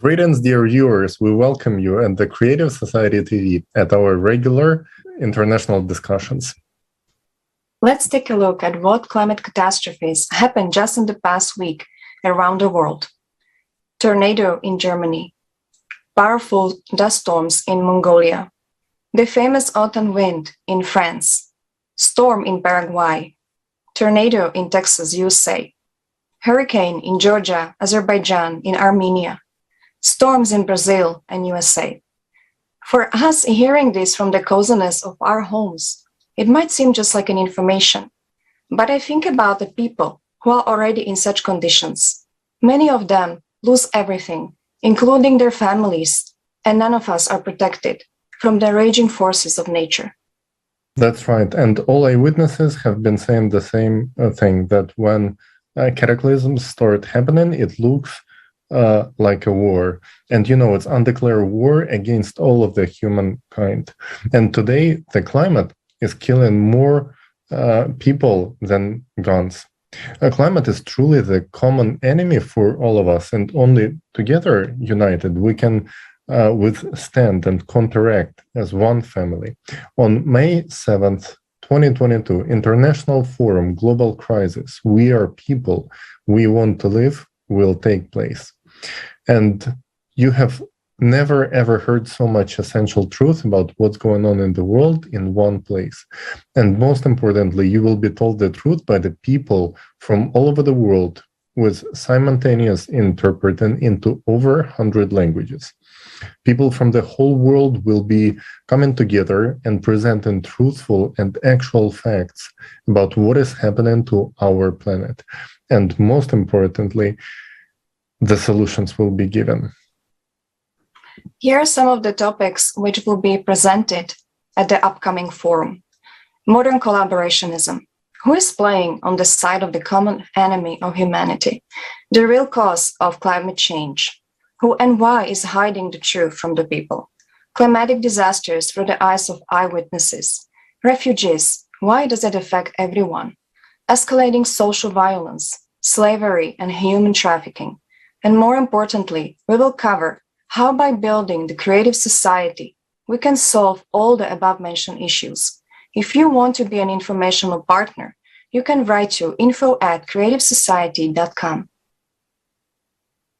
Greetings, dear viewers. We welcome you at the Creative Society TV at our regular international discussions. Let's take a look at what climate catastrophes happened just in the past week around the world. Tornado in Germany, powerful dust storms in Mongolia, the famous autumn wind in France, storm in Paraguay, tornado in Texas, USA, hurricane in Georgia, Azerbaijan, in Armenia, storms in Brazil and USA. For us, hearing this from the coziness of our homes, it might seem just like an information, but I think about the people who are already in such conditions. Many of them lose everything, including their families, and none of us are protected from the raging forces of nature. That's right. And all eyewitnesses have been saying the same thing, that when cataclysms start happening, it looks like a war. And it's undeclared war against all of the humankind. And today, the climate is killing more people than guns. Climate is truly the common enemy for all of us, and only together, united, we can withstand and counteract as one family. On May 7th, 2022, International Forum Global Crisis, We Are People, We Want to Live, will take place. And you have never ever heard so much essential truth about what's going on in the world in one place. And most importantly, you will be told the truth by the people from all over the world with simultaneous interpreting into over 100 languages. People from the whole world will be coming together and presenting truthful and actual facts about what is happening to our planet. And most importantly, the solutions will be given. Here are some of the topics which will be presented at the upcoming forum. Modern collaborationism. Who is playing on the side of the common enemy of humanity? The real cause of climate change. Who and why is hiding the truth from the people? Climatic disasters through the eyes of eyewitnesses. Refugees. Why does it affect everyone? Escalating social violence, slavery, and human trafficking. And more importantly, we will cover how by building the creative society, we can solve all the above-mentioned issues. If you want to be an informational partner, you can write to info@creativesociety.com.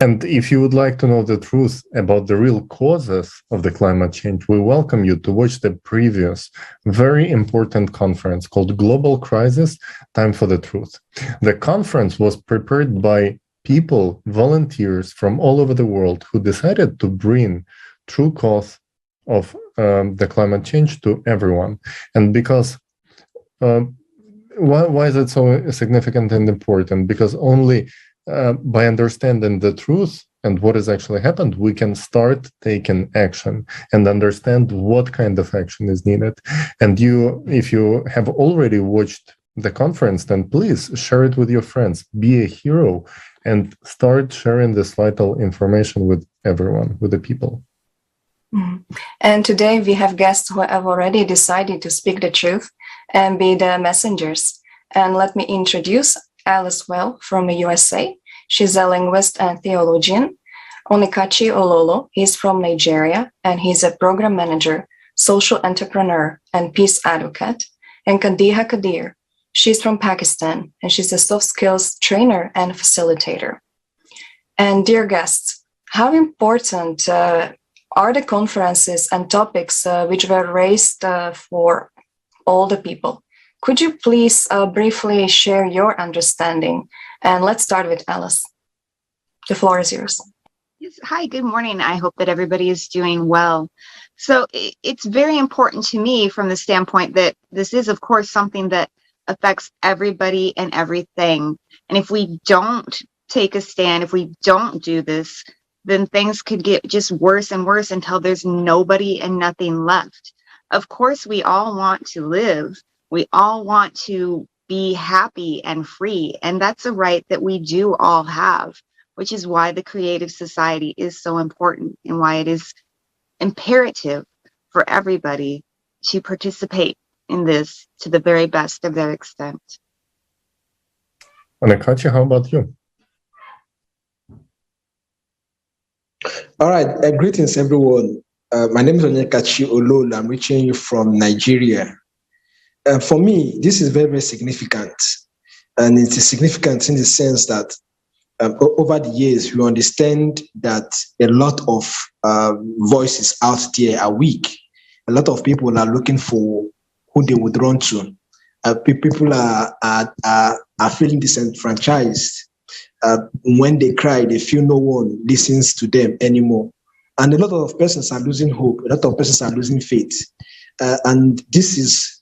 And if you would like to know the truth about the real causes of the climate change, we welcome you to watch the previous very important conference called Global Crisis, Time for the Truth. The conference was prepared by people, volunteers from all over the world who decided to bring true cause of the climate change to everyone. And because, why is it so significant and important? Because only by understanding the truth and what has actually happened, we can start taking action and understand what kind of action is needed. And if you have already watched the conference, then please share it with your friends, be a hero, and start sharing this vital information with everyone, with the people. And today we have guests who have already decided to speak the truth and be the messengers. And let me introduce Alace Welle from the USA. She's a linguist and theologian. Onyekachi Ololo is from Nigeria, and he's a program manager, social entrepreneur, and peace advocate. And Kadiha Kadir, she's from Pakistan, and she's a soft skills trainer and facilitator. And dear guests, how important are the conferences and topics which were raised for all the people? Could you please briefly share your understanding? And let's start with Alace. The floor is yours. Yes. Hi, good morning. I hope that everybody is doing well. So it's very important to me from the standpoint that this is, of course, something that affects everybody and everything. And if we don't take a stand, if we don't do this, then things could get just worse and worse until there's nobody and nothing left. Of course, we all want to live. We all want to be happy and free. And that's a right that we do all have, which is why the Creative Society is so important and why it is imperative for everybody to participate in this to the very best of their extent. Onyekachi, how about you? All right. Greetings, everyone. My name is Onyekachi Ololo. I'm reaching you from Nigeria. For me, this is very, very significant. And it is significant in the sense that over the years, we understand that a lot of voices out there are weak. A lot of people are looking for who they would run to. People are feeling disenfranchised. When they cry, they feel no one listens to them anymore. And a lot of persons are losing hope. A lot of persons are losing faith. And this is,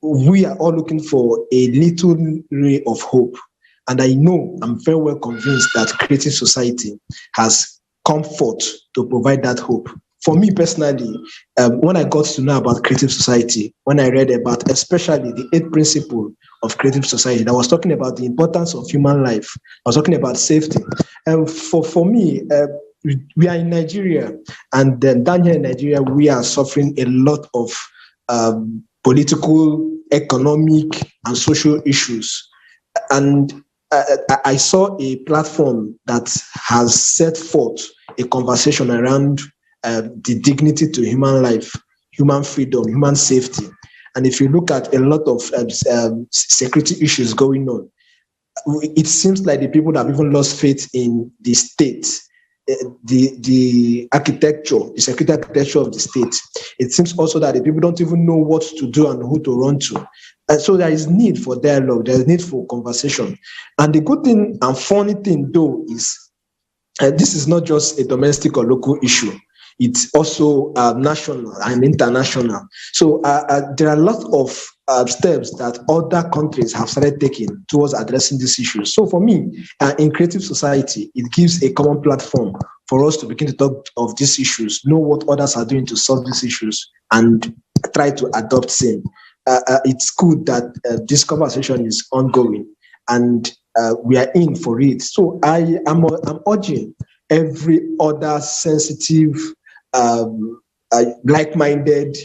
we are all looking for a little ray of hope. And I know, I'm very well convinced that Creative Society has come forth to provide that hope. For me personally, when I got to know about Creative Society, when I read about especially the 8th principle of Creative Society that was talking about the importance of human life, I was talking about safety. And for me, we are in Nigeria, and then down here in Nigeria, we are suffering a lot of political, economic, and social issues. And I saw a platform that has set forth a conversation around the dignity to human life, human freedom, human safety. And if you look at a lot of security issues going on, it seems like the people have even lost faith in the state, the architecture, the security architecture of the state. It seems also that the people don't even know what to do and who to run to. And so there is need for dialogue, there is need for conversation. And the good thing and funny thing though is this is not just a domestic or local issue. It's also national and international. So there are a lot of steps that other countries have started taking towards addressing these issues. So for me, in Creative Society, it gives a common platform for us to begin to talk of these issues, know what others are doing to solve these issues, and try to adopt same. It's good that this conversation is ongoing, and we are in for it. So I'm urging every other sensitive, like-minded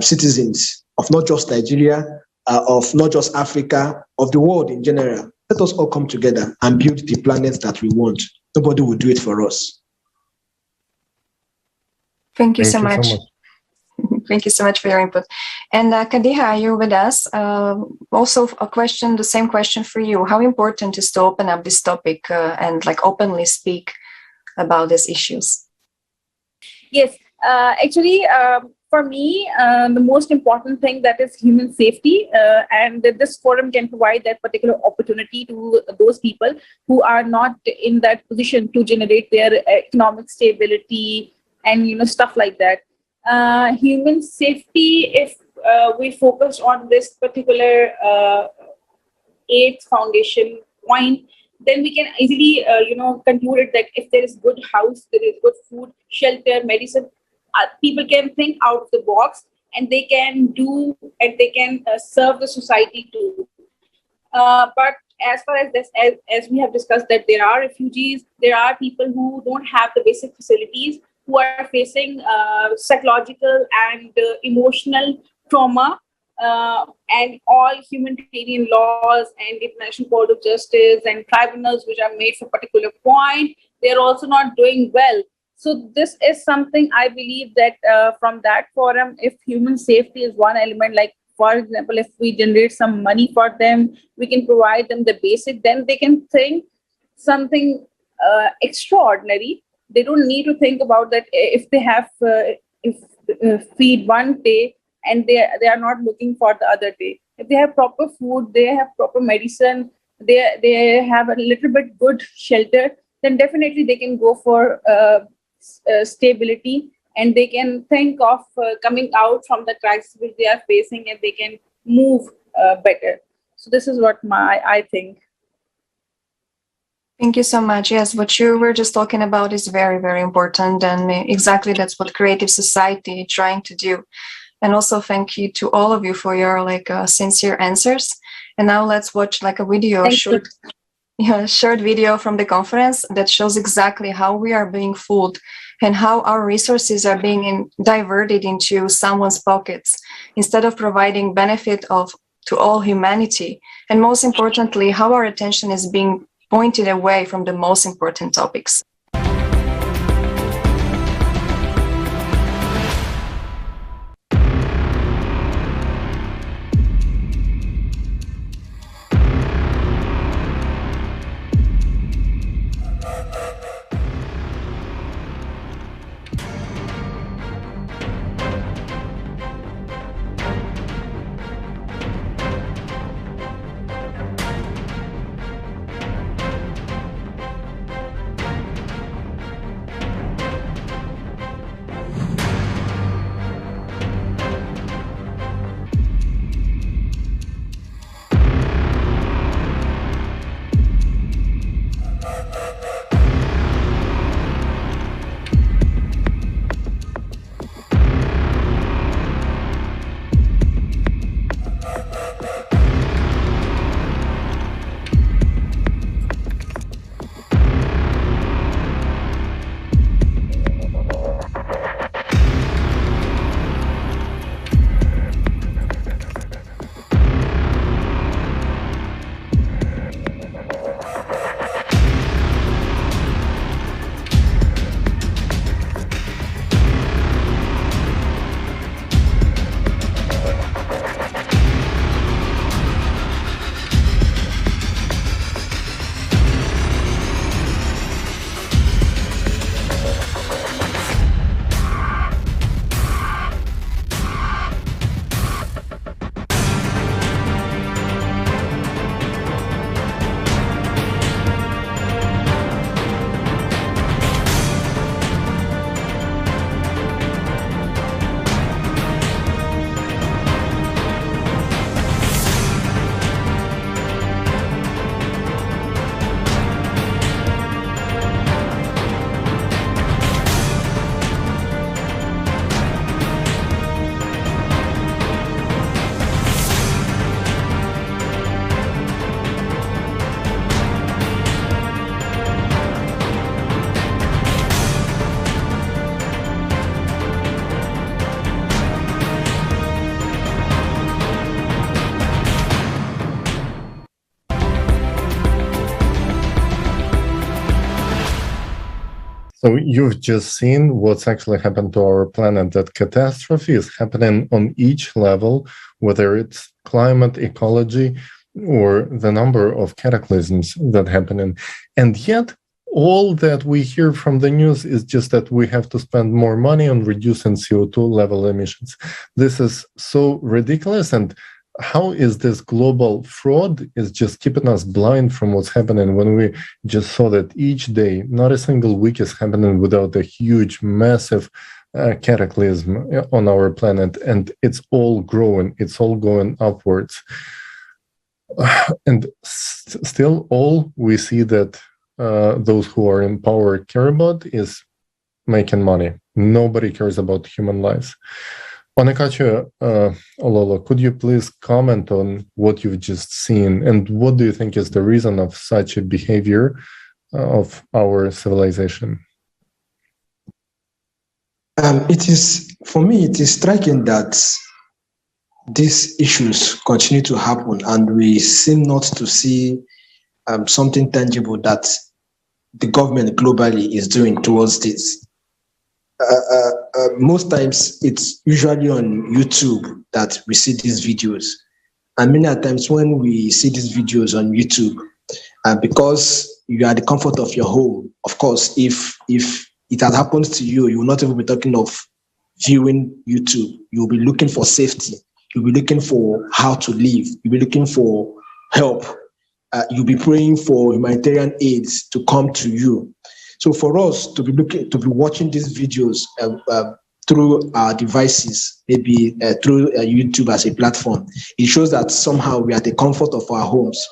citizens of not just Nigeria, of not just Africa, of the world in general. Let us all come together and build the planet that we want. Nobody will do it for us. Thank you so much. Thank you so much for your input. And Kadiha, you're with us. Also a question, the same question for you. How important is to open up this topic and like openly speak about these issues? Yes, actually, for me, the most important thing that is human safety, and this forum can provide that particular opportunity to those people who are not in that position to generate their economic stability and stuff like that. Human safety, if we focus on this particular 8th foundation point, then we can easily, conclude it that if there is good house, there is good food, shelter, medicine, people can think out of the box and they can do and they can serve the society too. But as far as this, as we have discussed, that there are refugees, there are people who don't have the basic facilities, who are facing psychological and emotional trauma. And all humanitarian laws and international court of justice and tribunals which are made for a particular point, they're also not doing well. So this is something I believe that from that forum, if human safety is one element, like for example, if we generate some money for them, we can provide them the basic, then they can think something extraordinary. They don't need to think about that if they have feed one day, and they are not looking for the other day. If they have proper food, they have proper medicine, they have a little bit good shelter, then definitely they can go for stability, and they can think of coming out from the crisis which they are facing, and they can move better. So this is what I think. Thank you so much. Yes, what you were just talking about is very, very important, and exactly that's what Creative Society is trying to do. And also thank you to all of you for your sincere answers. And now let's watch a video, short video from the conference that shows exactly how we are being fooled and how our resources are being diverted into someone's pockets instead of providing benefit to all humanity. And most importantly, how our attention is being pointed away from the most important topics. So you've just seen what's actually happened to our planet, that catastrophe is happening on each level, whether it's climate, ecology, or the number of cataclysms that happen. And yet, all that we hear from the news is just that we have to spend more money on reducing CO2 level emissions. This is so ridiculous. And how is this global fraud is just keeping us blind from what's happening, when we just saw that each day, not a single week is happening without a huge, massive cataclysm on our planet, and it's all growing, it's all going upwards. And still all we see that those who are in power care about is making money. Nobody cares about human lives. Onyekachi, Ololo, could you please comment on what you've just seen, and what do you think is the reason of such a behavior of our civilization? For me, it is striking that these issues continue to happen, and we seem not to see something tangible that the government globally is doing towards this. Most times it's usually on YouTube that we see these videos. And many times when we see these videos on YouTube, because you are at the comfort of your home, of course, if it has happened to you, you will not even be talking of viewing YouTube. You'll be looking for safety. You'll be looking for how to live. You'll be looking for help. You'll be praying for humanitarian aids to come to you. So for us to be watching these videos through our devices, maybe through YouTube as a platform, it shows that somehow we are at the comfort of our homes.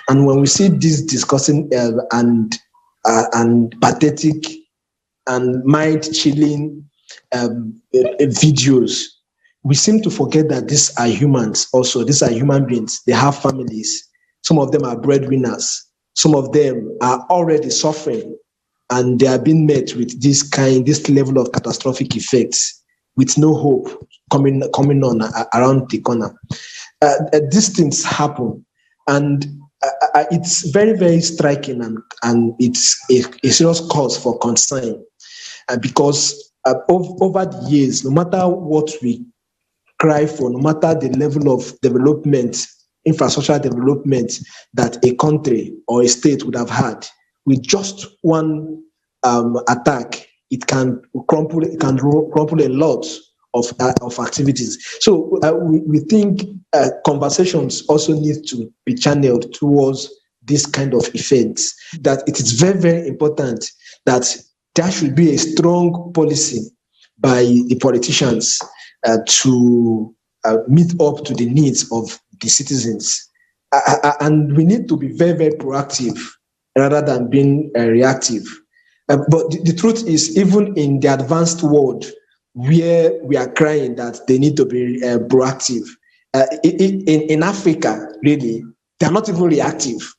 And when we see these discussing and pathetic and mind-chilling videos, we seem to forget that these are humans also. These are human beings. They have families. Some of them are breadwinners. Some of them are already suffering, and they are being met with this level of catastrophic effects, with no hope coming on around the corner. These things happen, and it's very, very striking, and it's a serious cause for concern, because over the years, no matter what we cry for, no matter the level of development, infrastructural development that a country or a state would have had, with just one attack, it can crumple a lot of activities. So we think conversations also need to be channeled towards this kind of events, that it is very, very important that there should be a strong policy by the politicians to meet up to the needs of the citizens. And we need to be very, very proactive rather than being reactive. But the truth is, even in the advanced world, where we are crying that they need to be proactive, in Africa, really, they're not even reactive.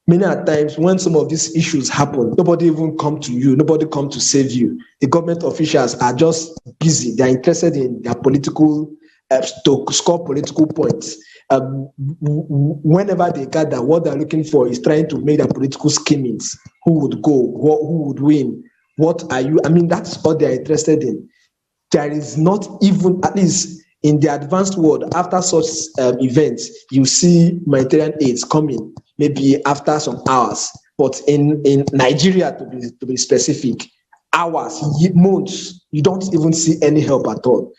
Many times when some of these issues happen, nobody even come to you, nobody come to save you. The government officials are just busy. They're interested in their political, to score political points. Whenever they gather, what they're looking for is trying to make their political schemings. Who would go? Who would win? What are you? I mean, that's what they're interested in. There is not even, at least in the advanced world, after such events, you see humanitarian aids coming, maybe after some hours. But in Nigeria, to be specific, hours, months, you don't even see any help at all.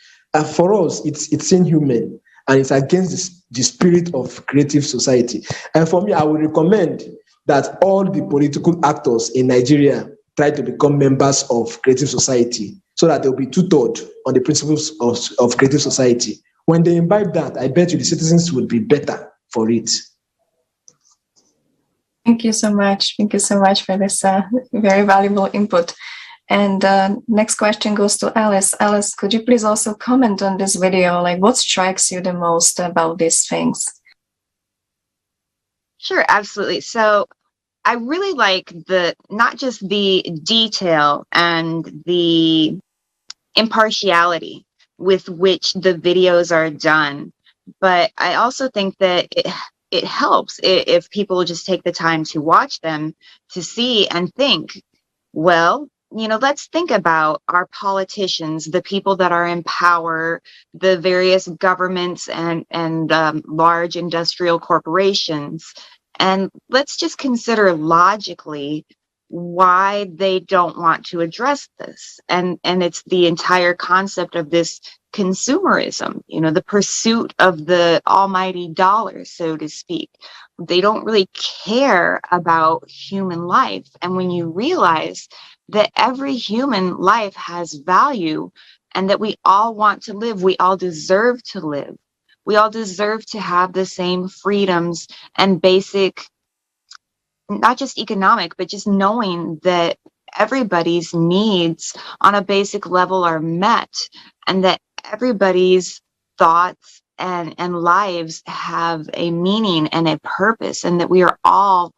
For us, it's inhuman, and it's against the spirit of creative society. And for me, I would recommend that all the political actors in Nigeria try to become members of creative society, so that they'll be tutored on the principles of creative society. When they imbibe that, I bet you the citizens will be better for it. Thank you so much. Thank you so much for this very valuable input. And next question goes to Alace. Alace, could you please also comment on this video? Like, what strikes you the most about these things? Sure, absolutely. So I really like not just the detail and the impartiality with which the videos are done, but I also think that it helps if people just take the time to watch them, to see and think, well, let's think about our politicians, the people that are in power, the various governments and large industrial corporations. And let's just consider logically why they don't want to address this. And it's the entire concept of this consumerism, the pursuit of the almighty dollar, so to speak. They don't really care about human life. And when you realize that every human life has value and that we all want to live, we all deserve to live. We all deserve to have the same freedoms and basic, not just economic, but just knowing that everybody's needs on a basic level are met, and that everybody's thoughts and lives have a meaning and a purpose, and that we are all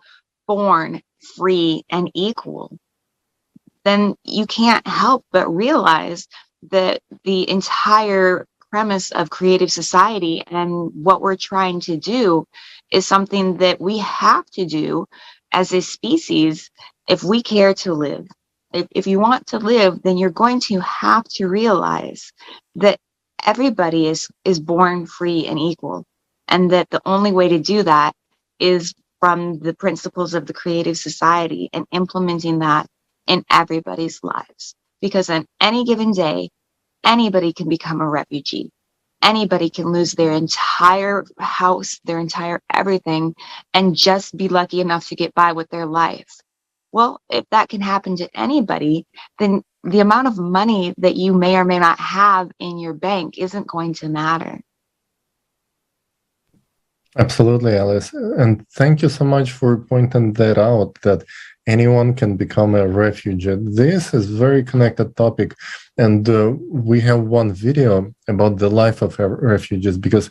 born free and equal, then you can't help but realize that the entire premise of creative society and what we're trying to do is something that we have to do as a species if we care to live. If you want to live, then you're going to have to realize that everybody is born free and equal, and that the only way to do that is from the principles of the creative society and implementing that in everybody's lives. Because on any given day, anybody can become a refugee. Anybody can lose their entire house, their entire everything, and just be lucky enough to get by with their life. Well, if that can happen to anybody, then the amount of money that you may or may not have in your bank isn't going to matter. Absolutely, Alace. And thank you so much for pointing that out, that anyone can become a refugee. This is a very connected topic. And we have one video about the life of refugees, because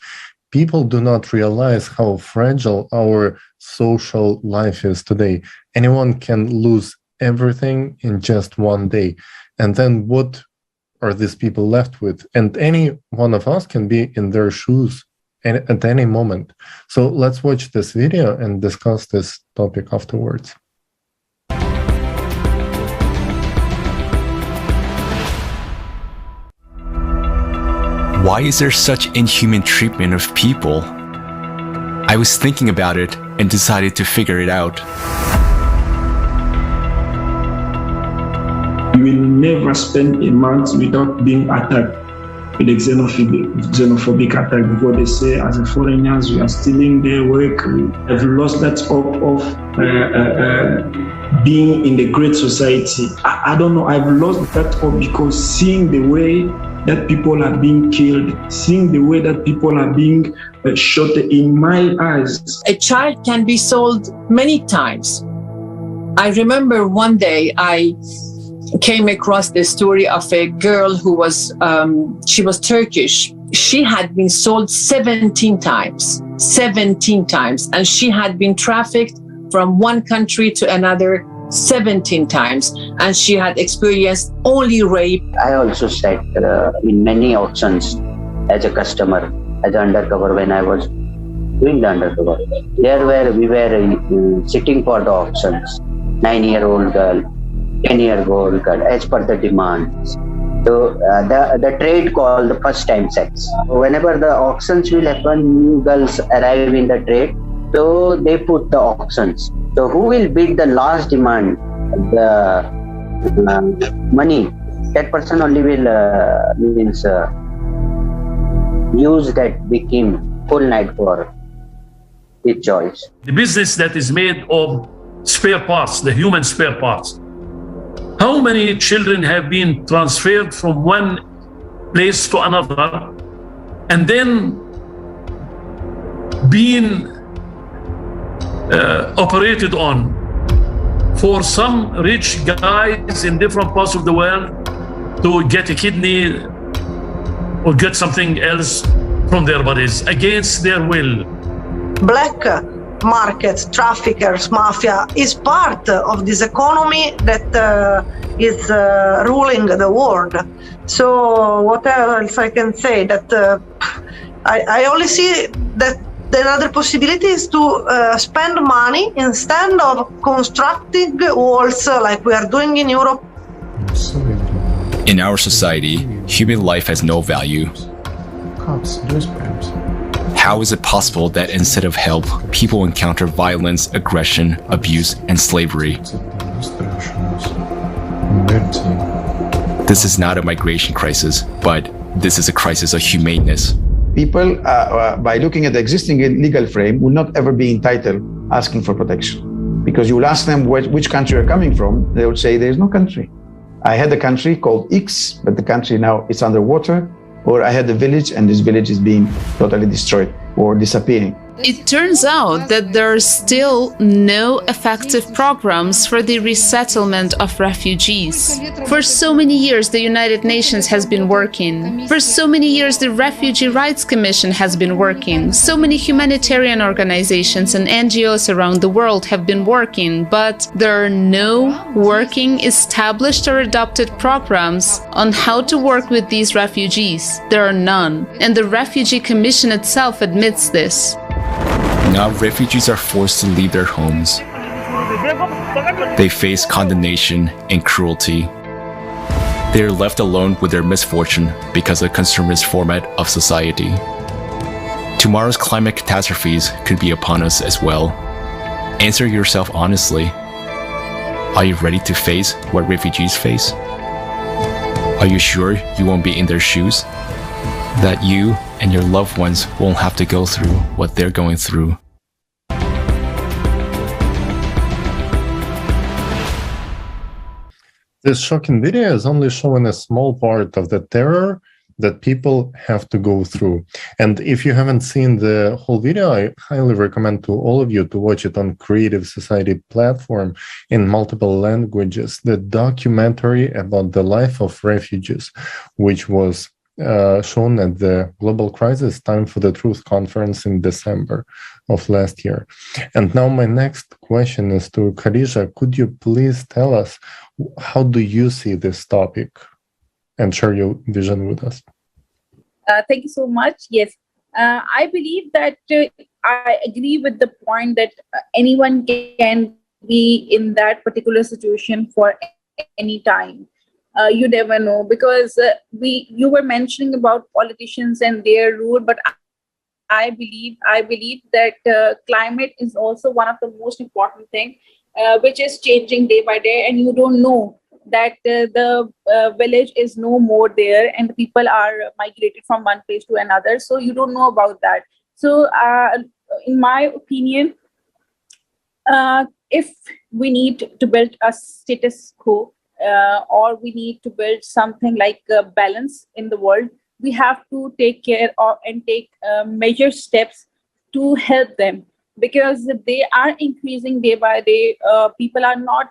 people do not realize how fragile our social life is today. Anyone can lose everything in just one day. And then what are these people left with? And any one of us can be in their shoes at any moment. So let's watch this video and discuss this topic afterwards. Why is there such inhuman treatment of people? I was thinking about it and decided to figure it out. You will never spend a month without being attacked with a xenophobic attack, because they say as a foreigners we are stealing their work. I've lost that hope of being in the great society. I don't know, I've lost that hope, because seeing the way that people are being killed, seeing the way that people are being shot in my eyes. A child can be sold many times. I remember one day I came across the story of a girl who was, she was Turkish. She had been sold 17 times, and she had been trafficked from one country to another 17 times, and she had experienced only rape. I also sat in many auctions as a customer, as an undercover when I was doing the undercover. We were sitting for the auctions, 9-year-old girl, 10-year-old girl, as per the demands. So the trade called the first time sex. Whenever the auctions will happen, new girls arrive in the trade, so they put the auctions. So who will bid the last demand, the money, that person only will use that became full night for his choice. The business that is made of spare parts, the human spare parts. How many children have been transferred from one place to another and then being operated on for some rich guys in different parts of the world to get a kidney or get something else from their bodies against their will. Black market, traffickers, mafia is part of this economy that is ruling the world. So what else I can say? That I only see that the other possibility is to spend money instead of constructing walls like we are doing in Europe In our society, human life has no value. How is it possible that instead of help, people encounter violence, aggression, abuse, and slavery? This is not a migration crisis, but this is a crisis of humaneness. People, by looking at the existing legal frame, will not ever be entitled asking for protection. Because you will ask them which country you're coming from, they would say there is no country. I had a country called X, but the country now is underwater. Or I had a village and this village is being totally destroyed or disappearing. It turns out that there are still no effective programs for the resettlement of refugees. For so many years, the United Nations has been working. For so many years, the Refugee Rights Commission has been working. So many humanitarian organizations and NGOs around the world have been working, but there are no working, established or adopted programs on how to work with these refugees. There are none. And the Refugee Commission itself admits this. Now refugees are forced to leave their homes. They face condemnation and cruelty. They are left alone with their misfortune because of the consumerist format of society. Tomorrow's climate catastrophes could be upon us as well. Answer yourself honestly. Are you ready to face what refugees face? Are you sure you won't be in their shoes? That you and your loved ones won't have to go through what they're going through. This shocking video is only showing a small part of the terror that people have to go through. And if you haven't seen the whole video, I highly recommend to all of you to watch it on Creative Society platform in multiple languages, the documentary about the life of refugees, which was shown at the Global Crisis Time for the Truth conference in December of last year. And now my next question is to Khadija. Could you please tell us, how do you see this topic and share your vision with us? Thank you so much. Yes, I believe that I agree with the point that anyone can be in that particular situation for any time. You never know, because you were mentioning about politicians and their rule, but I believe that climate is also one of the most important thing, which is changing day by day, and you don't know that the village is no more there and people are migrated from one place to another, so you don't know about that. So in my opinion, if we need to build a status quo, or we need to build something like a balance in the world, we have to take care of and take measured steps to help them, because they are increasing day by day. People are not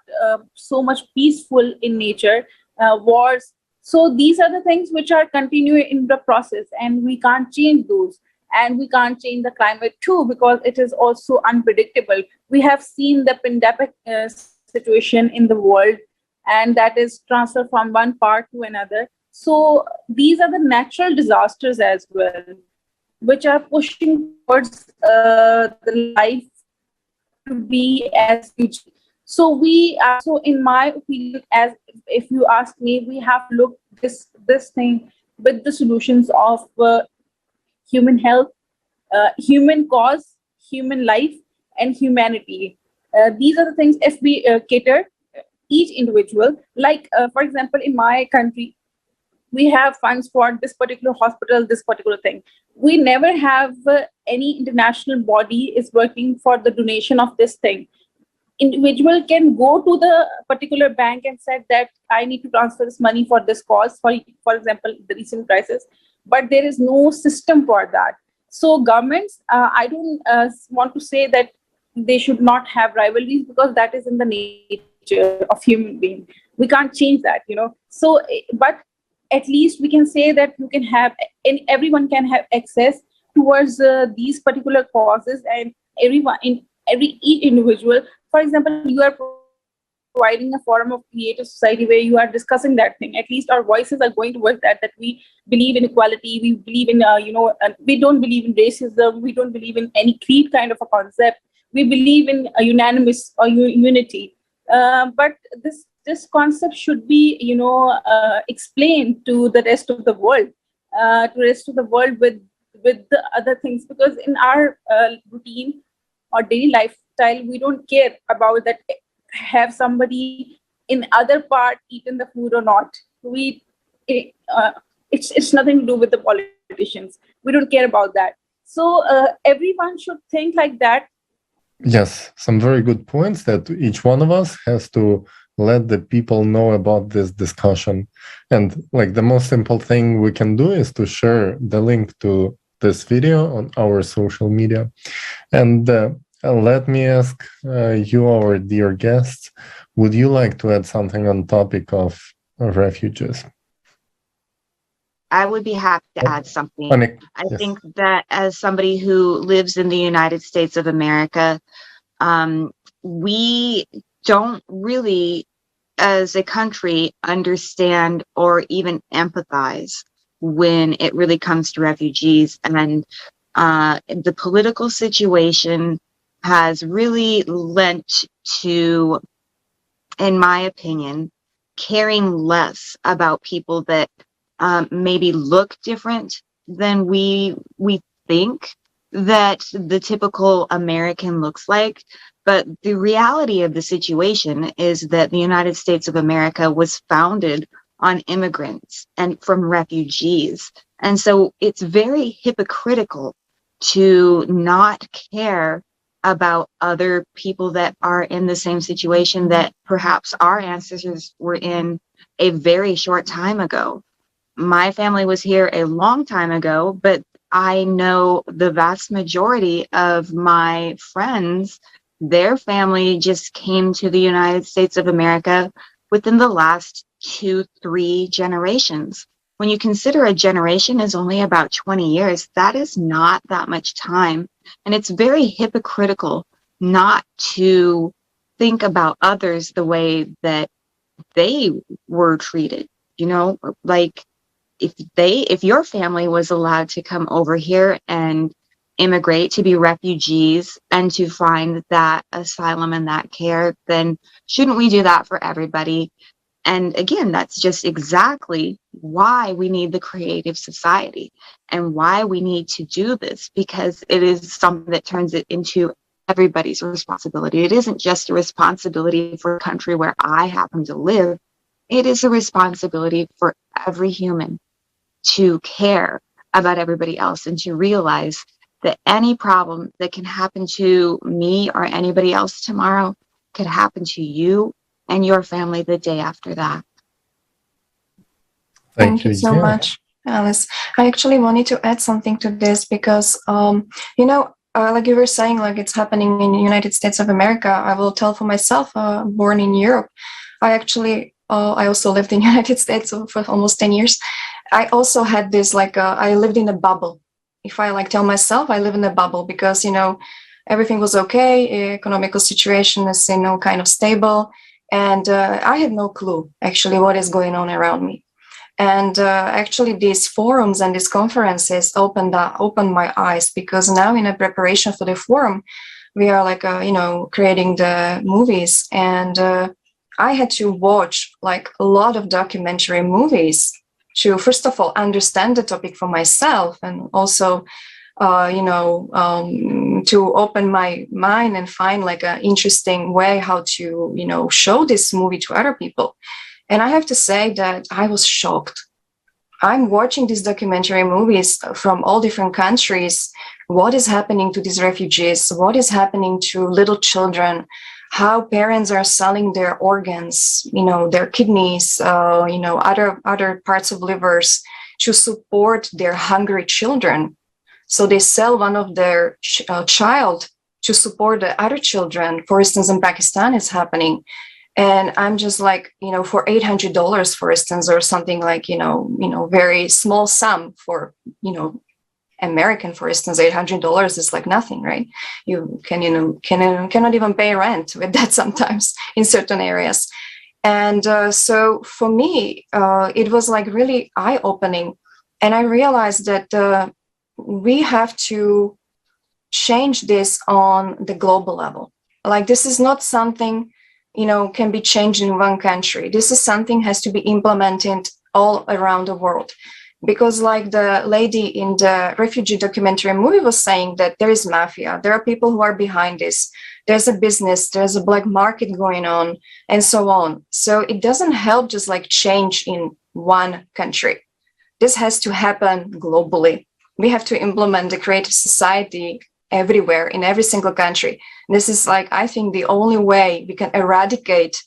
so much peaceful in nature, wars. So these are the things which are continuing in the process, and we can't change those. And we can't change the climate too, because it is also unpredictable. We have seen the pandemic situation in the world, and that is transferred from one part to another. So these are the natural disasters as well, which are pushing towards the life to be as huge. So in my opinion, as if you ask me, we have looked this thing with the solutions of human health, human cause, human life, and humanity. These are the things if we cater each individual. Like, for example, in my country, we have funds for this particular hospital, this particular thing. We never have any international body is working for the donation of this thing. Individual can go to the particular bank and said that I need to transfer this money for this cause, for example, the recent crisis, but there is no system for that. So governments, I don't want to say that they should not have rivalries, because that is in the nature of human being. We can't change that, So, but at least we can say that you can have, and everyone can have access towards these particular causes, and each individual. For example, you are providing a forum of creative society where you are discussing that thing. At least our voices are going towards that we believe in equality, we believe in, we don't believe in racism, we don't believe in any creed kind of a concept. We believe in a unanimous or unity. But this this concept should be, explained to the rest of the world, with the other things, because in our routine or daily lifestyle, we don't care about that. Have somebody in other part eaten the food or not? It's nothing to do with the politicians. We don't care about that. So everyone should think like that. Yes, some very good points that each one of us has to let the people know about this discussion. And like the most simple thing we can do is to share the link to this video on our social media. And let me ask you, our dear guests, would you like to add something on topic of refugees? I would be happy to add something. I yes. think that as somebody who lives in the United States of America, we don't really, as a country, understand or even empathize when it really comes to refugees. And the political situation has really lent to, in my opinion, caring less about people that maybe look different than we think that the typical American looks like. But the reality of the situation is that the United States of America was founded on immigrants and from refugees. And so it's very hypocritical to not care about other people that are in the same situation that perhaps our ancestors were in a very short time ago. My family was here a long time ago, but I know the vast majority of my friends, their family just came to the United States of America within the last 2-3 generations. When you consider a generation is only about 20 years, that is not that much time. And it's very hypocritical not to think about others the way that they were treated. Like if your family was allowed to come over here and immigrate, to be refugees, and to find that asylum and that care, then shouldn't we do that for everybody? And again, that's just exactly why we need the creative society and why we need to do this, because it is something that turns it into everybody's responsibility. It isn't just a responsibility for a country where I happen to live. It is a responsibility for every human to care about everybody else and to realize that any problem that can happen to me or anybody else tomorrow could happen to you and your family the day after that. Thank you so much, Alace. I actually wanted to add something to this because, like you were saying, like it's happening in the United States of America. I will tell for myself, born in Europe. I also lived in the United States for almost 10 years. I also had this, I lived in a bubble. If I tell myself I live in a bubble because, everything was okay. Economical situation is, kind of stable. And I had no clue actually what is going on around me. And actually these forums and these conferences opened my eyes, because now in a preparation for the forum, we are creating the movies. And I had to watch a lot of documentary movies to, first of all, understand the topic for myself, and also, to open my mind and find an interesting way how to, show this movie to other people. And I have to say that I was shocked. I'm watching these documentary movies from all different countries. What is happening to these refugees? What is happening to little children? How parents are selling their organs, their kidneys, other parts of livers to support their hungry children. So they sell one of their child to support the other children. For instance, in Pakistan, it's happening. And I'm just for $800, for instance, or something very small sum for, American, for instance, $800 is nothing, right? You cannot even pay rent with that sometimes in certain areas. And so for me, it was really eye-opening. And I realized that we have to change this on the global level. This is not something can be changed in one country. This is something has to be implemented all around the world. Because like the lady in the refugee documentary movie was saying, that there is mafia, there are people who are behind this, there's a business, there's a black market going on, and so on. So it doesn't help just like change in one country. This has to happen globally. We have to implement the creative society everywhere, in every single country. This is like, I think, the only way we can eradicate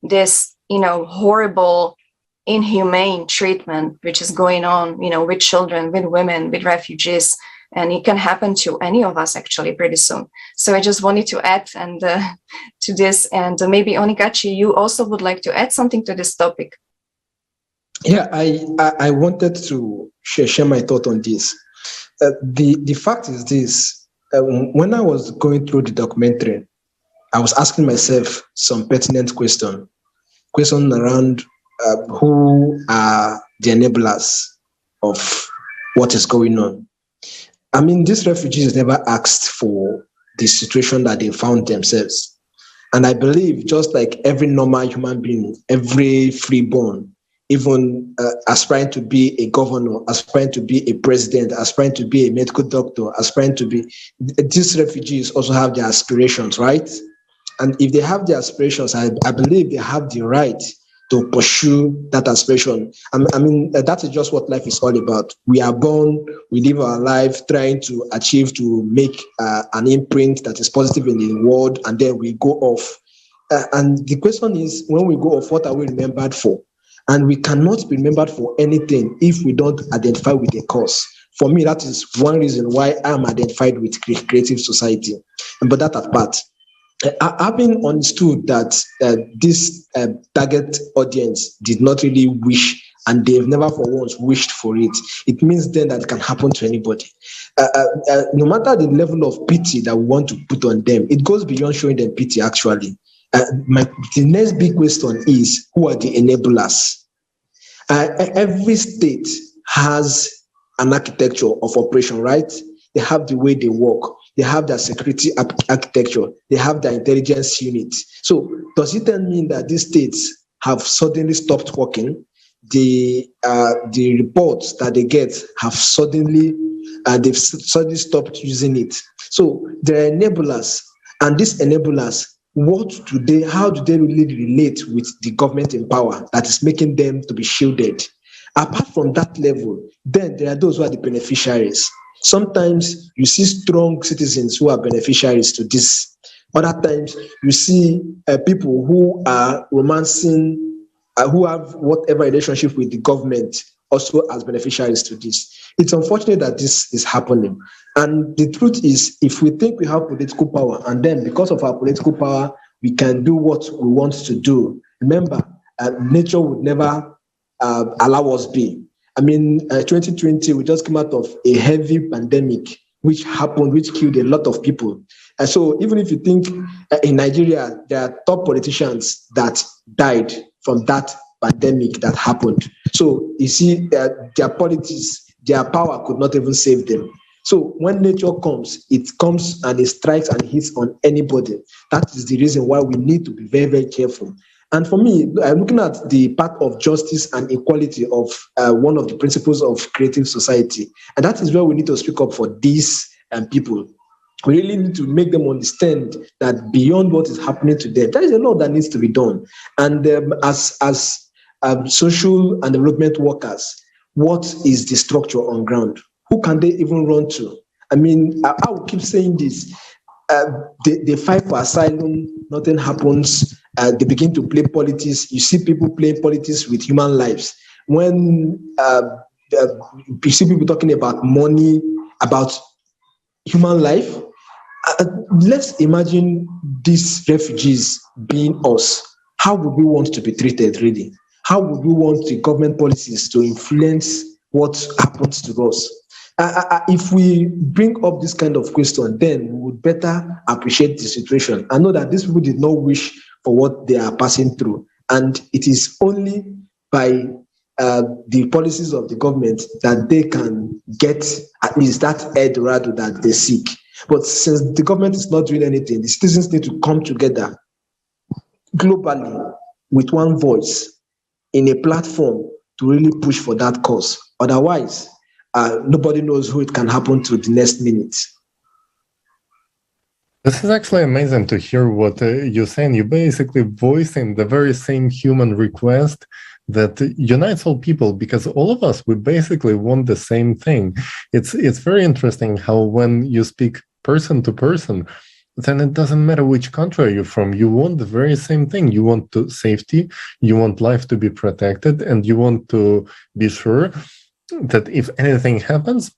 this, horrible, inhumane treatment which is going on, with children, with women, with refugees, and it can happen to any of us actually pretty soon. So I just wanted to add to this, and maybe Onyekachi, you also would like to add something to this topic. Yeah, I wanted to share my thought on this. The fact is this: when I was going through the documentary, I was asking myself some pertinent question around who are the enablers of what is going on. I mean, these refugees never asked for the situation that they found themselves. And I believe, just like every normal human being, every freeborn, even aspiring to be a governor, aspiring to be a president, aspiring to be a medical doctor, aspiring to be, these refugees also have their aspirations, right? And if they have their aspirations, I believe they have the right to pursue that aspiration. I mean, that is just what life is all about. We are born, we live our life trying to achieve, to make an imprint that is positive in the world, and then we go off. And the question is, when we go off, what are we remembered for? And we cannot be remembered for anything if we don't identify with the cause. For me, that is one reason why I'm identified with creative society. But that apart, having understood that this target audience did not really wish, and they've never for once wished for it, it means then that it can happen to anybody. No matter the level of pity that we want to put on them, it goes beyond showing them pity, actually. The next big question is, who are the enablers? Every state has an architecture of operation, right? They have the way they work. They have their security architecture. They have their intelligence unit. So does it then mean that these states have suddenly stopped working? The reports that they get have suddenly stopped using it. So there are enablers, and these enablers, how do they really relate with the government in power that is making them to be shielded? Apart from that level, then there are those who are the beneficiaries. Sometimes you see strong citizens who are beneficiaries to this. Other times you see people who are romancing, who have whatever relationship with the government, also as beneficiaries to this. It's unfortunate that this is happening. And the truth is, if we think we have political power, and then because of our political power, we can do what we want to do, remember, nature would never allow us be. I mean, 2020, we just came out of a heavy pandemic, which happened, which killed a lot of people. And so even if you think in Nigeria, there are top politicians that died from that pandemic that happened. So you see, their politics, their power could not even save them. So when nature comes, it comes and it strikes and hits on anybody. That is the reason why we need to be very, very careful. And for me, I'm looking at the part of justice and equality of one of the principles of creative society. And that is where we need to speak up for these people. We really need to make them understand that beyond what is happening to them, there is a lot that needs to be done. And as social and development workers, what is the structure on ground? Who can they even run to? I mean, I will keep saying this. They fight for asylum, nothing happens. They begin to play politics. You see people playing politics with human lives. When you see people talking about money, about human life, let's imagine these refugees being us. How would we want to be treated, really? How would we want the government policies to influence what happens to us? If we bring up this kind of question, then we would better appreciate the situation. I know that these people did not wish for what they are passing through. And it is only by the policies of the government that they can get at least that Eldorado that they seek. But since the government is not doing anything, the citizens need to come together globally with one voice in a platform to really push for that cause. Otherwise, nobody knows who it can happen to the next minute. This is actually amazing to hear what you're saying. You're basically voicing the very same human request that unites all people, because all of us, we basically want the same thing. It's very interesting how when you speak person to person, then it doesn't matter which country you're from, you want the very same thing. You want safety, you want life to be protected, and you want to be sure that if anything happens,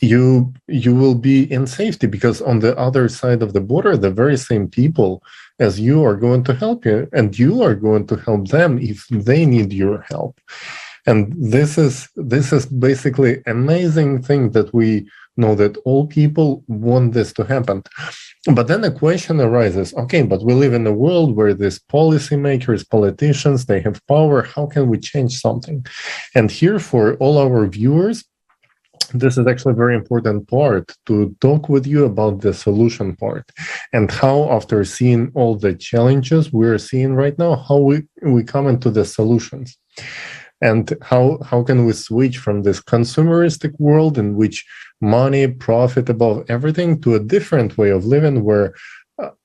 you will be in safety, because on the other side of the border, the very same people as you are going to help you, and you are going to help them if they need your help. And this is basically amazing thing that we know that all people want this to happen. But then the question arises, okay, but we live in a world where these policymakers, politicians, they have power. How can we change something? And here, for all our viewers, this is actually a very important part to talk with you about the solution part, and how, after seeing all the challenges we're seeing right now, how we come into the solutions, and how can we switch from this consumeristic world in which money, profit above everything, to a different way of living where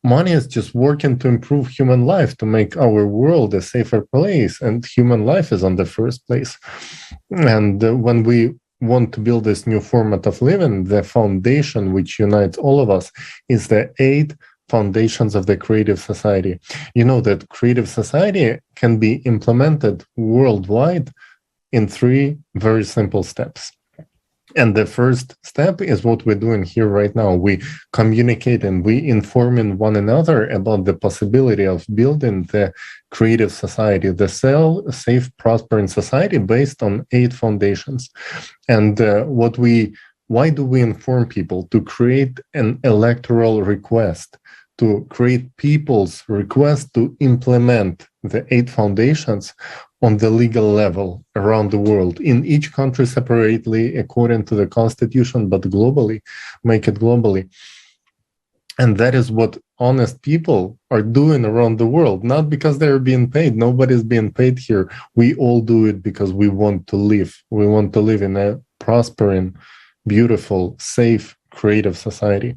money is just working to improve human life, to make our world a safer place, and human life is on the first place. And when we want to build this new format of living, the foundation which unites all of us is the 8 foundations of the creative society. You know that creative society can be implemented worldwide in 3 very simple steps. And the first step is what we're doing here right now. We communicate and we informing one another about the possibility of building the creative society, the safe, prospering society based on 8 foundations. And why do we inform people? To create an electoral request, to create people's request to implement the 8 foundations on the legal level around the world, in each country separately according to the constitution, but globally, make it globally. And that is what honest people are doing around the world, not because they're being paid. Nobody's being paid here. We all do it because we want to live. We want to live in a prospering, beautiful, safe, creative society.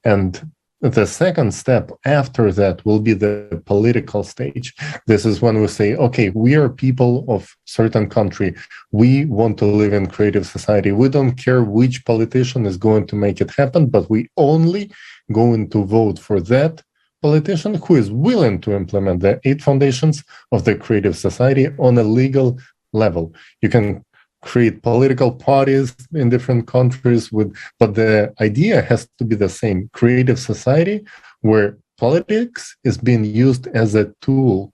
And the second step after that will be the political stage. This is when we say, okay, we are people of certain country. We want to live in creative society. We don't care which politician is going to make it happen, but we only going to vote for that politician who is willing to implement the 8 foundations of the creative society on a legal level. You can create political parties in different countries, but the idea has to be the same. Creative society where politics is being used as a tool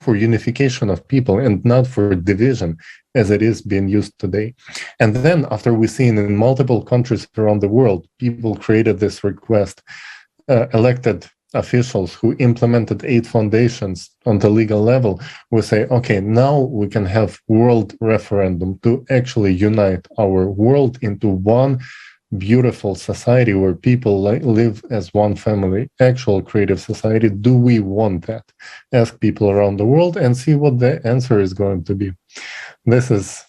for unification of people and not for division as it is being used today. And then after we've seen in multiple countries around the world, people created this request, elected officials who implemented 8 foundations on the legal level, we say, okay, now we can have world referendum to actually unite our world into one beautiful society where people live as one family, actual creative society. Do we want that? Ask people around the world and see what the answer is going to be. This is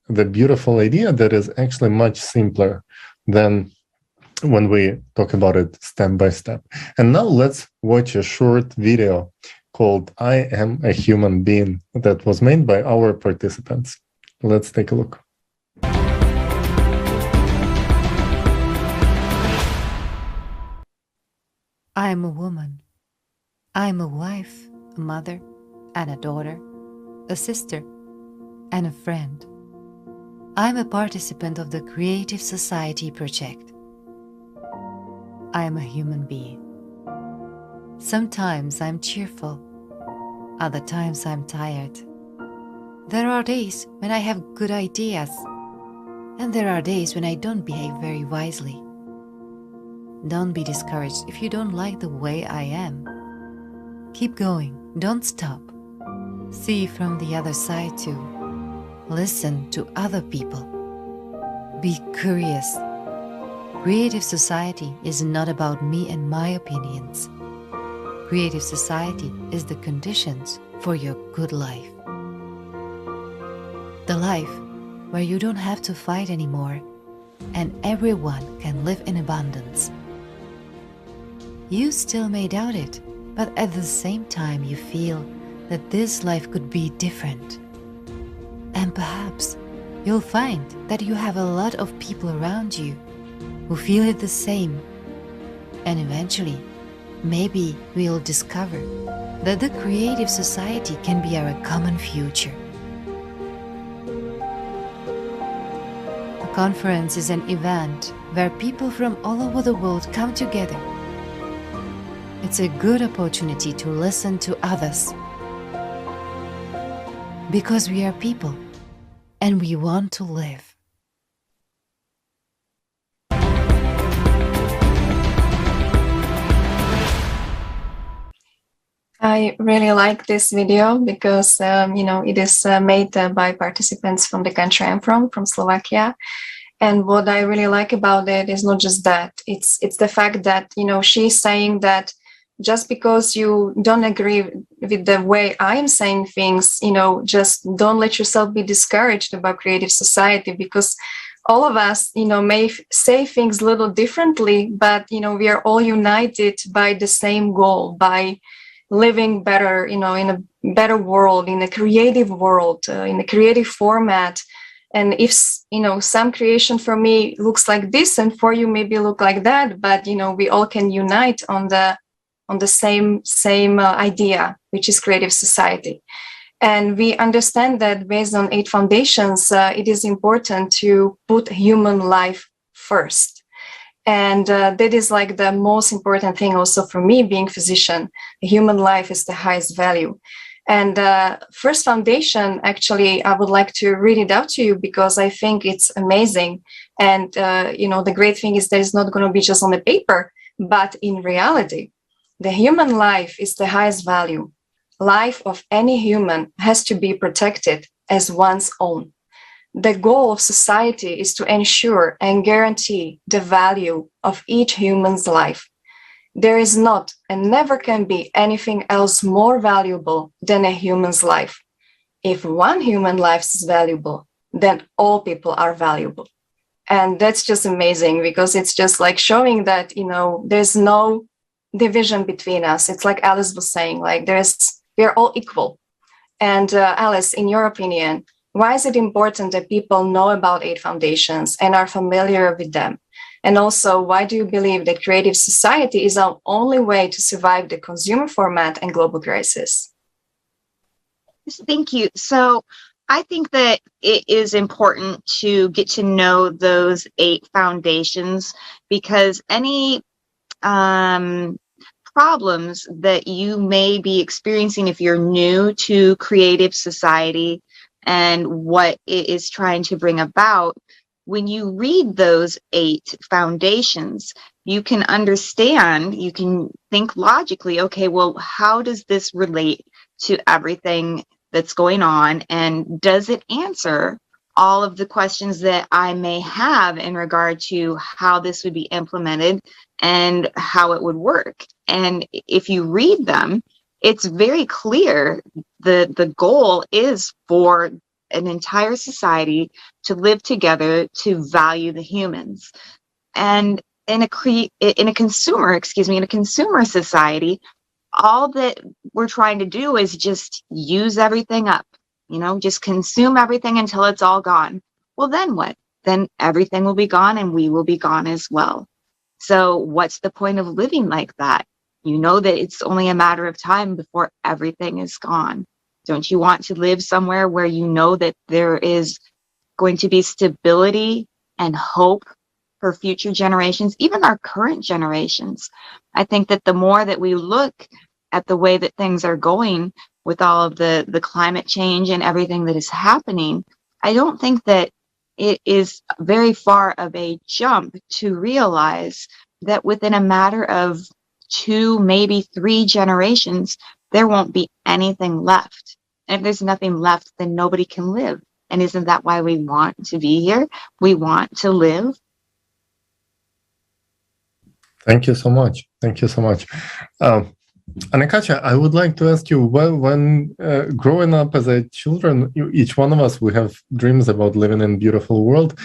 the beautiful idea that is actually much simpler than when we talk about it step by step. And now let's watch a short video called I Am a Human Being that was made by our participants. Let's take a look. I am a woman. I am a wife, a mother, and a daughter, a sister, and a friend. I am a participant of the Creative Society project. I am a human being. Sometimes I'm cheerful, other times I'm tired. There are days when I have good ideas, and there are days when I don't behave very wisely. Don't be discouraged if you don't like the way I am. Keep going, don't stop. See from the other side too. Listen to other people. Be curious. Creative society is not about me and my opinions. creative society is the conditions for your good life. The life where you don't have to fight anymore and everyone can live in abundance. You still may doubt it, but at the same time you feel that this life could be different. And perhaps you'll find that you have a lot of people around you who feel it the same. And eventually, maybe we'll discover that the creative society can be our common future. A conference is an event where people from all over the world come together. It's a good opportunity to listen to others. Because we are people and we want to live. I really like this video because, it is made by participants from the country I'm from Slovakia. And what I really like about it is not just that, it's the fact that, she's saying that just because you don't agree with the way I am saying things, just don't let yourself be discouraged about creative society, because all of us, may say things a little differently, but, we are all united by the same goal, by living better, in a better world, in a creative world, in a creative format. And if, some creation for me looks like this and for you maybe look like that, but, we all can unite on the same idea, which is creative society. And we understand that based on 8 foundations, it is important to put human life first. And that is like the most important thing also for me being physician. Human life is the highest value. And first foundation, actually, I would like to read it out to you because I think it's amazing. And, the great thing is that it's not going to be just on the paper, but in reality. The human life is the highest value. Life of any human has to be protected as one's own. The goal of society is to ensure and guarantee the value of each human's life. There is not and never can be anything else more valuable than a human's life. If one human life is valuable, then all people are valuable. And that's just amazing because it's just like showing that, there's no division between us. It's like Alace was saying, like we're all equal. And Alace, in your opinion, why is it important that people know about 8 foundations and are familiar with them? And also, why do you believe that creative society is our only way to survive the consumer format and global crisis? Thank you. So I think that it is important to get to know those 8 foundations because any problems that you may be experiencing if you're new to creative society and what it is trying to bring about, when you read those 8 foundations, you can understand, you can think logically, okay, well, how does this relate to everything that's going on? And does it answer all of the questions that I may have in regard to how this would be implemented and how it would work? And if you read them, it's very clear the goal is for an entire society to live together, to value the humans. And in a consumer society, all that we're trying to do is just use everything up, just consume everything until it's all gone. Well, then what? Then everything will be gone and we will be gone as well. So what's the point of living like that? You know that it's only a matter of time before everything is gone. Don't you want to live somewhere where you know that there is going to be stability and hope for future generations, even our current generations? I think that the more that we look at the way that things are going with all of the climate change and everything that is happening, I don't think that it is very far of a jump to realize that within a matter of 2, maybe 3 generations, there won't be anything left. And if there's nothing left, then nobody can live. And isn't that why we want to be here? We want to live. Thank you so much. Thank you so much. Onyekachi, I would like to ask you, when growing up as a children, each one of us, we have dreams about living in a beautiful world.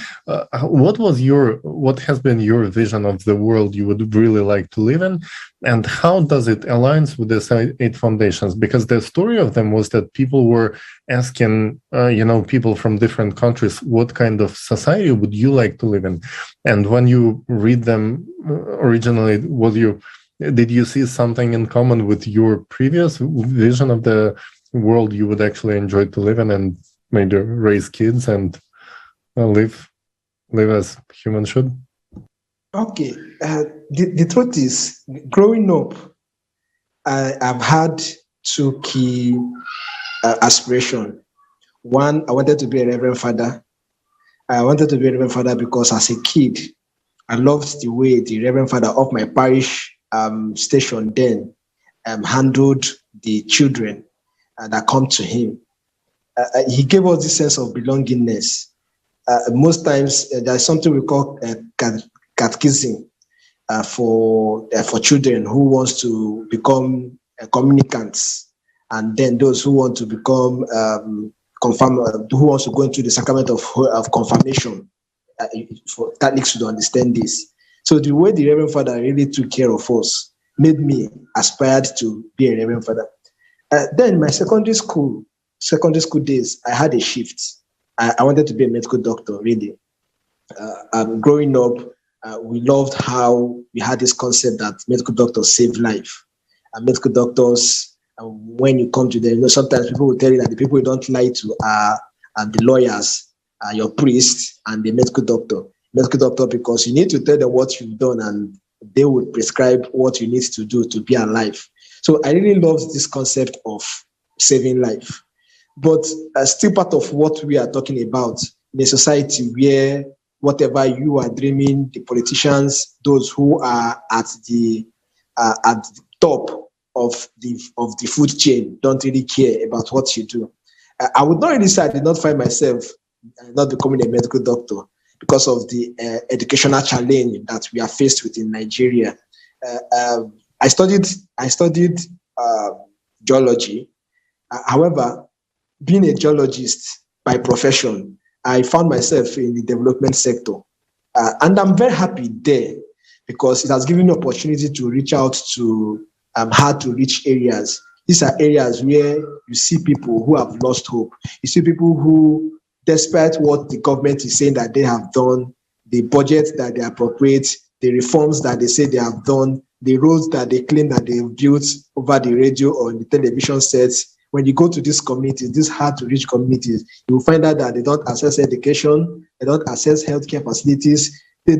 What has been your vision of the world you would really like to live in? And how does it aligns with the 8 foundations? Because the story of them was that people were asking, people from different countries, what kind of society would you like to live in? And when you read them originally, did you see something in common with your previous vision of the world you would actually enjoy to live in and maybe raise kids and live as humans should? Okay. The truth is, growing up, I've had 2 key aspirations. One, I wanted to be a Reverend Father. I wanted to be a Reverend Father because as a kid, I loved the way the Reverend Father of my parish station then handled the children that come to him. He gave us this sense of belongingness. Most times, there's something we call cataclysm for children who wants to become communicants, and then those who want to become who wants to go into the sacrament of confirmation. For Catholics to understand this. So the way the Reverend Father really took care of us made me aspired to be a Reverend Father. Then my secondary school days, I had a shift. I wanted to be a medical doctor, really. Growing up, we loved how we had this concept that medical doctors save life. And medical doctors, when you come to them, sometimes people will tell you that the people you don't lie to are the lawyers, your priest, and the medical doctor. Medical doctor, because you need to tell them what you've done and they would prescribe what you need to do to be alive. So I really love this concept of saving life. But still part of what we are talking about in a society where whatever you are dreaming, the politicians, those who are at the top of the food chain don't really care about what you do. I would not really say I did not find myself not becoming a medical doctor because of the educational challenge that we are faced with in Nigeria. I studied geology. However, being a geologist by profession, I found myself in the development sector. And I'm very happy there because it has given me opportunity to reach out to hard to reach areas. These are areas where you see people who have lost hope. You see people who, despite what the government is saying that they have done, the budget that they appropriate, the reforms that they say they have done, the roads that they claim that they've built over the radio or the television sets, when you go to these communities, these hard-to-reach communities, you will find out that they don't access education, they don't access healthcare facilities. They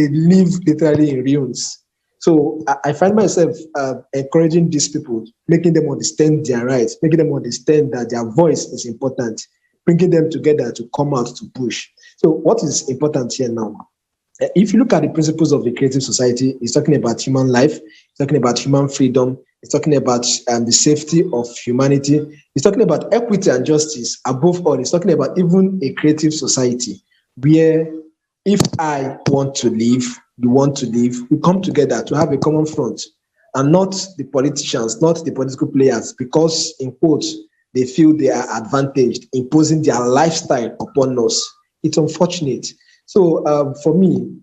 live literally in ruins. So I find myself encouraging these people, making them understand their rights, making them understand that their voice is important, bringing them together to come out to push. So what is important here now? If you look at the principles of the creative society, it's talking about human life, it's talking about human freedom, it's talking about the safety of humanity, it's talking about equity and justice. Above all, it's talking about even a creative society where if I want to live, you want to live, we come together to have a common front, and not the politicians, not the political players, because in quotes, they feel they are advantaged, imposing their lifestyle upon us. It's unfortunate. So for me,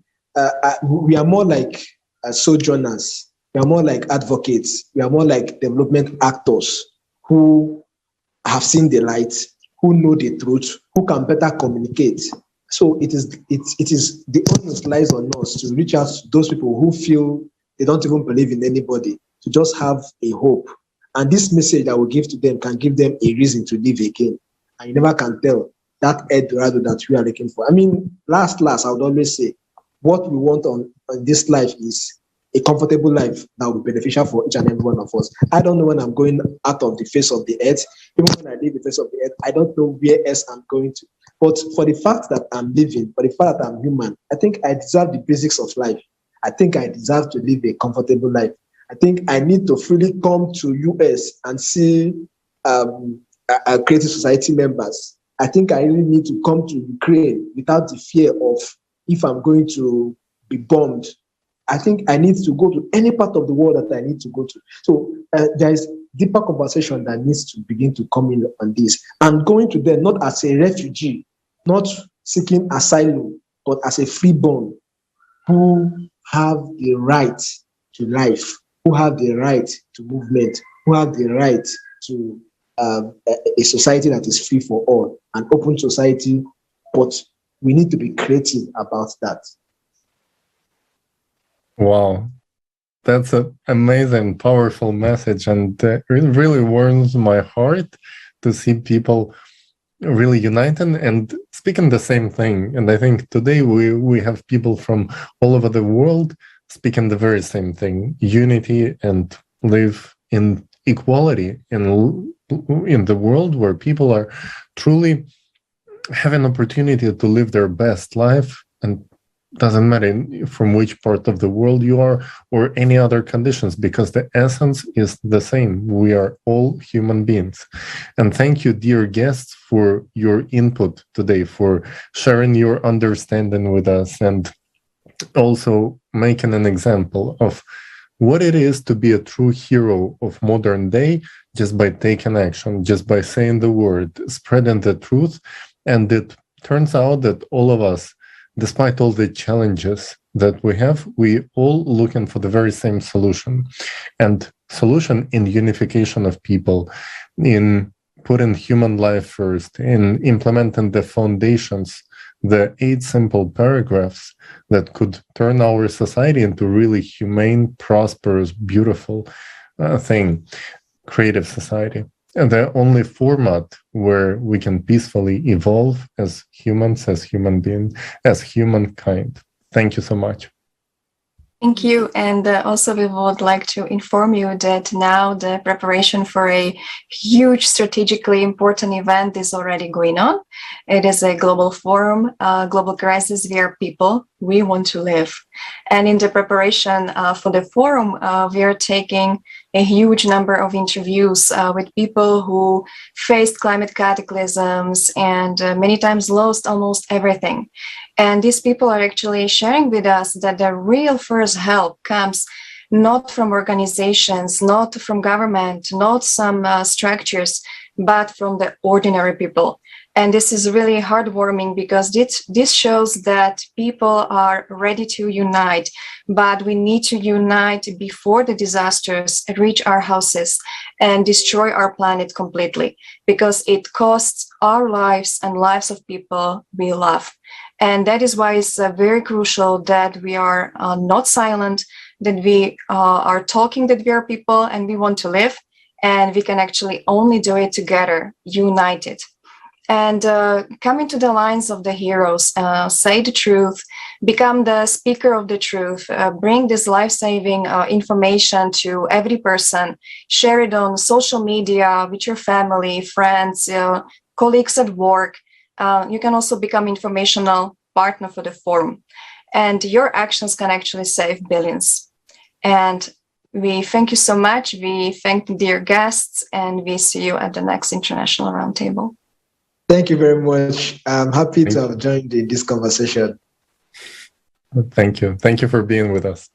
we are more like sojourners. We are more like advocates. We are more like development actors who have seen the light, who know the truth, who can better communicate. So it is the onus lies on us to reach out to those people who feel they don't even believe in anybody, to just have a hope. And this message I will give to them can give them a reason to live again. And you never can tell that Eldorado that we are looking for. I mean, last, I would always say, what we want on this life is a comfortable life that will be beneficial for each and every one of us. I don't know when I'm going out of the face of the earth. Even when I leave the face of the earth, I don't know where else I'm going to. But for the fact that I'm living, for the fact that I'm human, I think I deserve the basics of life. I think I deserve to live a comfortable life. I think I need to freely come to US and see creative society members. I think I really need to come to Ukraine without the fear of if I'm going to be bombed I think I need to go to any part of the world that I need to go to. So there is deeper conversation that needs to begin to come in on this. And going to them not as a refugee, not seeking asylum, but as a freeborn who have the right to life, who have the right to movement, who have the right to a society that is free for all, an open society, but we need to be creative about that. Wow, that's an amazing, powerful message, and it really warms my heart to see people really united and speaking the same thing. And I think today we have people from all over the world speaking the very same thing: unity and live in equality in the world where people are truly have an opportunity to live their best life, and doesn't matter from which part of the world you are or any other conditions, because the essence is the same. We are all human beings. And thank you, dear guests, for your input today, for sharing your understanding with us, and also making an example of what it is to be a true hero of modern day, just by taking action, just by saying the word, spreading the truth. And it turns out that all of us, despite all the challenges that we have, we all looking for the very same solution. And solution in unification of people, in putting human life first, in implementing the foundations, the 8 simple paragraphs that could turn our society into really humane, prosperous, beautiful thing, creative society. And the only format where we can peacefully evolve as humans, as human beings, as humankind. Thank you so much. Thank you. And also we would like to inform you that now the preparation for a huge strategically important event is already going on. It is a global forum, Global Crisis, We Are People, We Want to Live. And in the preparation for the forum, we are taking a huge number of interviews with people who faced climate cataclysms and many times lost almost everything. And these people are actually sharing with us that the real first help comes not from organizations, not from government, not some structures, but from the ordinary people. And this is really heartwarming, because this shows that people are ready to unite, but we need to unite before the disasters reach our houses and destroy our planet completely, because it costs our lives and lives of people we love. And that is why it's very crucial that we are not silent, that we are talking that we are people and we want to live, and we can actually only do it together, united. And coming to the lines of the heroes, say the truth, become the speaker of the truth, bring this life-saving information to every person, share it on social media with your family, friends, colleagues at work. You can also become informational partner for the forum, and your actions can actually save billions. And we thank you so much. We thank the dear guests, and we see you at the next International Roundtable. Thank you very much. I'm happy to have joined in this conversation. Thank you. Thank you for being with us.